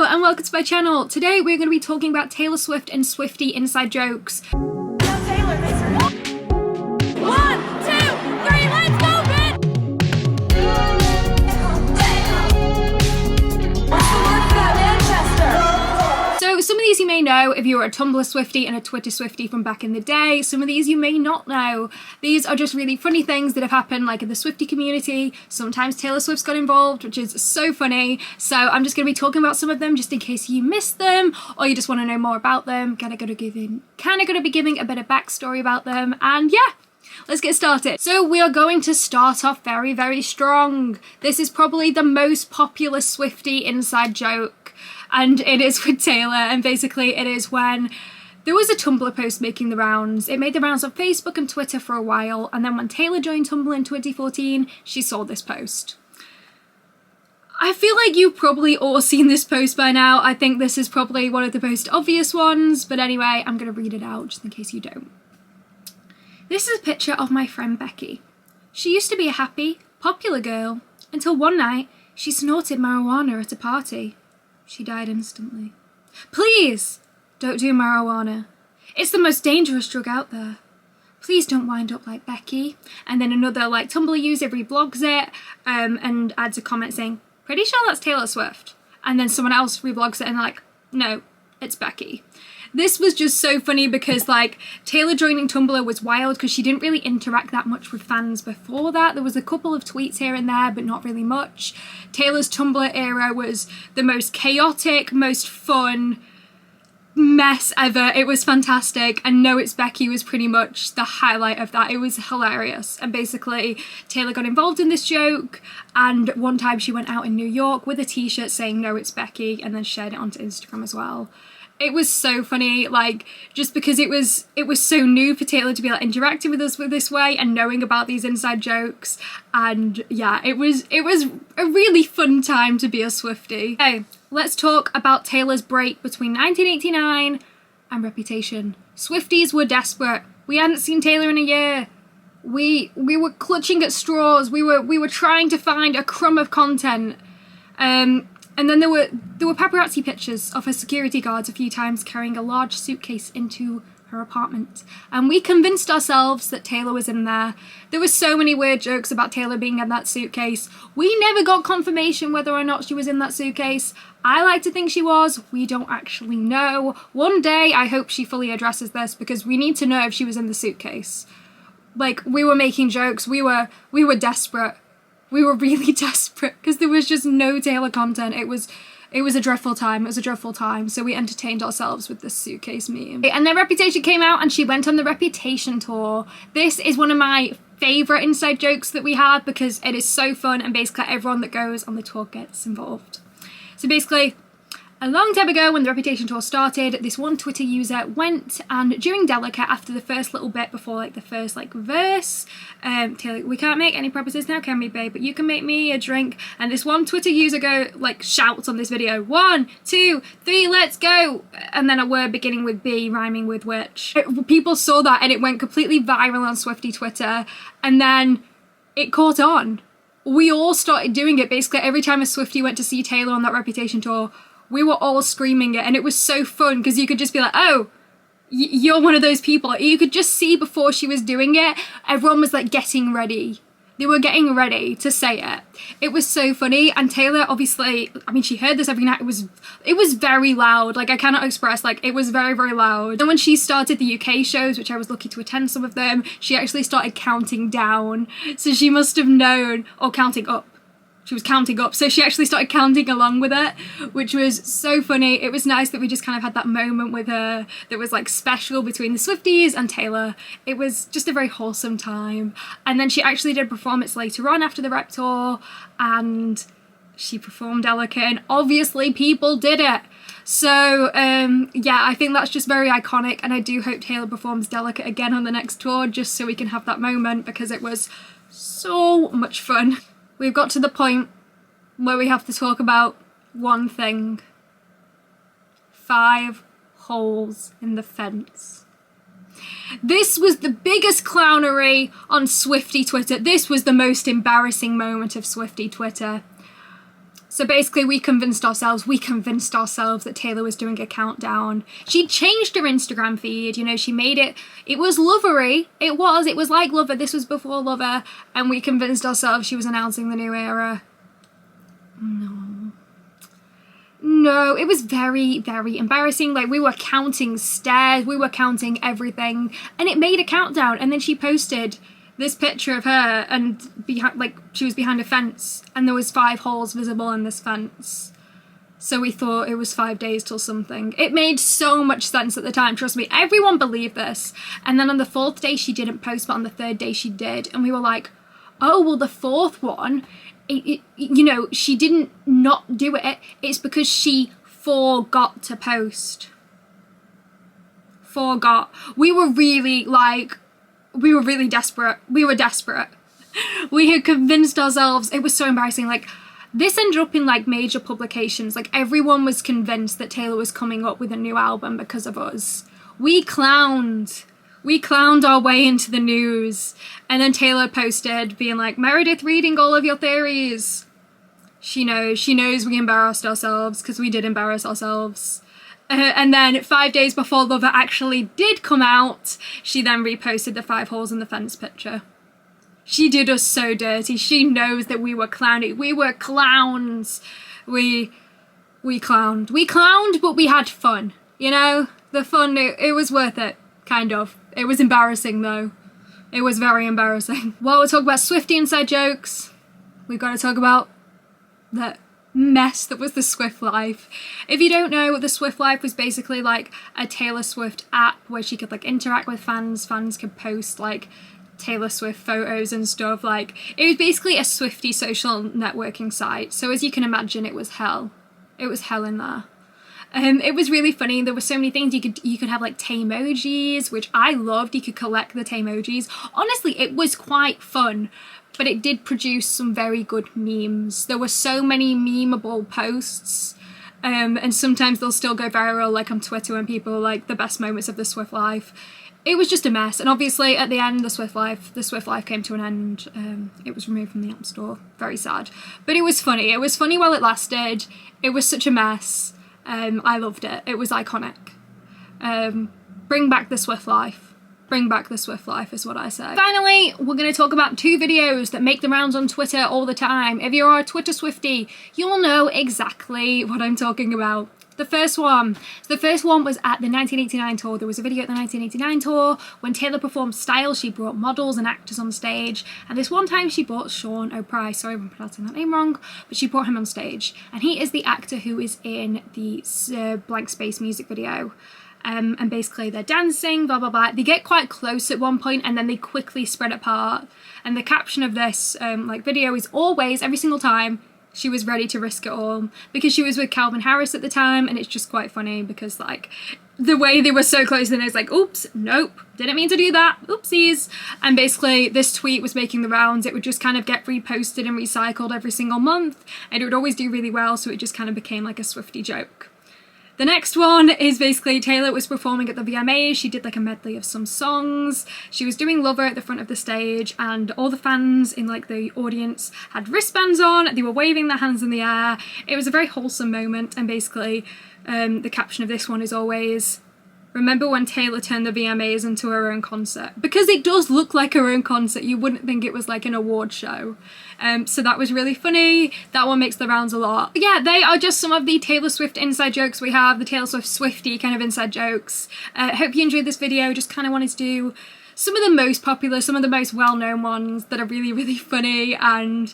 and welcome to my channel. Today we're going to be talking about Taylor Swift and Swiftie inside jokes. So some of these you may know if you were a Tumblr Swiftie and a Twitter Swiftie from back in the day. Some of these you may not know. These are just really funny things that have happened like in the Swiftie community. Sometimes Taylor Swift's got involved, which is so funny. So I'm just going to be talking about some of them just in case you missed them or you just want to know more about them. Kind of going to be giving a bit of backstory about them, and yeah. Let's get started. So we are going to start off very, very strong. This is probably the most popular Swiftie inside joke, and it is with Taylor, and basically it is when there was a Tumblr post making the rounds. It made the rounds on Facebook and Twitter for a while, and then when Taylor joined Tumblr in 2014, she saw this post. I feel like you've probably all seen this post by now. I think this is probably one of the most obvious ones, but anyway, I'm going to read it out just in case you don't. This is a picture of my friend Becky. She used to be a happy, popular girl until one night she snorted marijuana at a party. She died instantly. Please don't do marijuana. It's the most dangerous drug out there. Please don't wind up like Becky. And then another like Tumblr user reblogs it and adds a comment saying, pretty sure that's Taylor Swift. And then someone else reblogs it and they're like, no, it's Becky. This was just so funny because like Taylor joining Tumblr was wild because she didn't really interact that much with fans before that. There was a couple of tweets here and there, but not really much. Taylor's Tumblr era was the most chaotic, most fun mess ever. It was fantastic, and No It's Becky was pretty much the highlight of that. It was hilarious, and basically Taylor got involved in this joke, and one time she went out in New York with a t-shirt saying No It's Becky and then shared it onto Instagram as well. It was so funny, like, just because it was so new for Taylor to be like interacting with us with this way and knowing about these inside jokes, and yeah, it was a really fun time to be a Swiftie. Okay, let's talk about Taylor's break between 1989 and Reputation. Swifties were desperate. We hadn't seen Taylor in a year. We were clutching at straws. We were trying to find a crumb of content. And then there were paparazzi pictures of her security guards a few times carrying a large suitcase into her apartment. And we convinced ourselves that Taylor was in there. There were so many weird jokes about Taylor being in that suitcase. We never got confirmation whether or not she was in that suitcase. I like to think she was. We don't actually know. One day I hope she fully addresses this because we need to know if she was in the suitcase. Like, we were making jokes. We were desperate. We were really desperate because there was just no Taylor content. It was a dreadful time. It was a dreadful time. So we entertained ourselves with this suitcase meme. And then Reputation came out and she went on the Reputation tour. This is one of my favourite inside jokes that we have because it is so fun and basically everyone that goes on the tour gets involved. So basically, a long time ago when the Reputation tour started, this one Twitter user went and during Delicate, after the first little bit before like the first like verse, Taylor, we can't make any promises now, can we, babe? But you can make me a drink. And this one Twitter user shouts on this video, 1, 2, 3, let's go. And then a word beginning with B rhyming with which. People saw that and it went completely viral on Swiftie Twitter. And then it caught on. We all started doing it. Basically every time a Swiftie went to see Taylor on that Reputation tour, we were all screaming it, and it was so fun because you could just be like, oh, you're one of those people. You could just see before she was doing it, everyone was like getting ready. They were getting ready to say it. It was so funny, and Taylor obviously, I mean, she heard this every night. It was very loud. Like, I cannot express, like, it was very, very loud. And when she started the UK shows, which I was lucky to attend some of them, she actually started counting down. So she must have known, or counting up. She was counting up, so she actually started counting along with it, which was so funny. It was nice that we just kind of had that moment with her that was like special between the Swifties and Taylor. It was just a very wholesome time. And then she actually did a performance later on after the Rep tour, and she performed Delicate, and obviously people did it. So yeah, I think that's just very iconic, and I do hope Taylor performs Delicate again on the next tour just so we can have that moment because it was so much fun. We've got to the point where we have to talk about one thing. 5 holes in the fence. This was the biggest clownery on Swiftie Twitter. This was the most embarrassing moment of Swiftie Twitter. So basically we convinced ourselves that Taylor was doing a countdown. She changed her Instagram feed, you know, she made it was Lovery. It was like Lover. This was before Lover. And we convinced ourselves she was announcing the new era. No, it was very, very embarrassing. Like, we were counting stairs, we were counting everything, and it made a countdown. And then she posted this picture of her, and behind, like, she was behind a fence, and there was 5 holes visible in this fence. So we thought it was 5 days till something. It made so much sense at the time, trust me. Everyone believed this. And then on the 4th day she didn't post, but on the 3rd day she did. And we were like, oh, well, the 4th one, you know, she didn't not do it. It's because she forgot to post. Forgot. We were really desperate. We were desperate. We had convinced ourselves. It was so embarrassing. Like, this ended up in like major publications. Like, everyone was convinced that Taylor was coming up with a new album because of us. We clowned our way into the news, and then Taylor posted being like, Meredith reading all of your theories. She knows we embarrassed ourselves, because we did embarrass ourselves. And then 5 days before Lover actually did come out, she then reposted the 5 holes in the fence picture. She did us so dirty. She knows that we were clowning. We were clowns. We clowned. We clowned, but we had fun. You know? The fun, it was worth it. Kind of. It was embarrassing though. It was very embarrassing. While we're talking about Swiftie inside jokes, we've got to talk about the mess that was the Swift Life. If you don't know, the Swift Life was basically like a Taylor Swift app where she could like interact with fans. Fans could post like Taylor Swift photos and stuff. Like, it was basically a Swiftie social networking site. So as you can imagine, it was hell. It was hell in there. It was really funny. There were so many things. You could have like Taymojis, which I loved. You could collect the Taymojis. Honestly, it was quite fun, but it did produce some very good memes. There were so many memeable posts, and sometimes they'll still go viral, like on Twitter, when people are like the best moments of the Swift Life. It was just a mess, and obviously at the end, the Swift Life came to an end. It was removed from the App Store. Very sad, but it was funny. It was funny while it lasted. It was such a mess. I loved it. It was iconic. Bring back the Swift Life. Bring back the Swift Life is what I say. Finally, we're going to talk about 2 videos that make the rounds on Twitter all the time. If you're a Twitter Swiftie, you'll know exactly what I'm talking about. The first one was at the 1989 tour. There was a video at the 1989 tour when Taylor performed Style. She brought models and actors on stage, and this one time she brought Sean O'Pride. Sorry if I'm pronouncing that name wrong, but she brought him on stage, and he is the actor who is in the Blank Space music video. And basically they're dancing, blah blah blah. They get quite close at one point, and then they quickly spread apart. And the caption of this like video is always, every single time, she was ready to risk it all, because she was with Calvin Harris at the time. And it's just quite funny because like the way they were so close, and it's like, oops, nope, didn't mean to do that, oopsies. And basically this tweet was making the rounds. It would just kind of get reposted and recycled every single month, and it would always do really well, so it just kind of became like a Swiftie joke. The next one is basically Taylor was performing at the VMAs. She did like a medley of some songs. She was doing Lover at the front of the stage, and all the fans in like the audience had wristbands on. They were waving their hands in the air. It was a very wholesome moment, and basically the caption of this one is always, remember when Taylor turned the VMAs into her own concert? Because it does look like her own concert. You wouldn't think it was like an award show. So that was really funny. That one makes the rounds a lot. But yeah, they are just some of the Taylor Swift inside jokes we have, the Taylor Swift Swiftie kind of inside jokes. Hope you enjoyed this video. Just kind of wanted to do some of the most popular, some of the most well-known ones that are really, really funny. And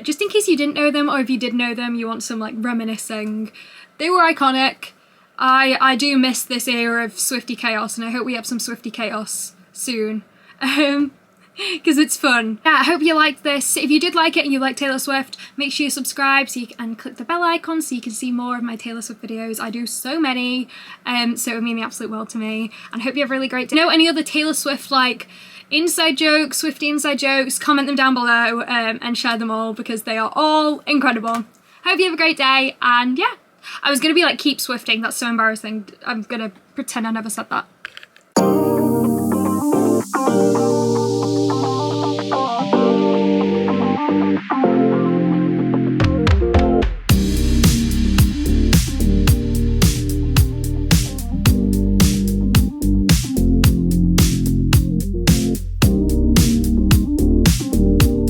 just in case you didn't know them, or if you did know them, you want some like reminiscing. They were iconic. I do miss this era of Swiftie chaos, and I hope we have some Swiftie chaos soon. Because it's fun. Yeah, I hope you liked this. If you did like it and you like Taylor Swift, make sure you subscribe and click the bell icon so you can see more of my Taylor Swift videos. I do so many, so it would mean the absolute world to me. And I hope you have a really great day. Know any other Taylor Swift like inside jokes, Swiftie inside jokes, comment them down below and share them all, because they are all incredible. Hope you have a great day, and yeah. I was gonna be like, keep Swifting, that's so embarrassing. I'm gonna pretend I never said that.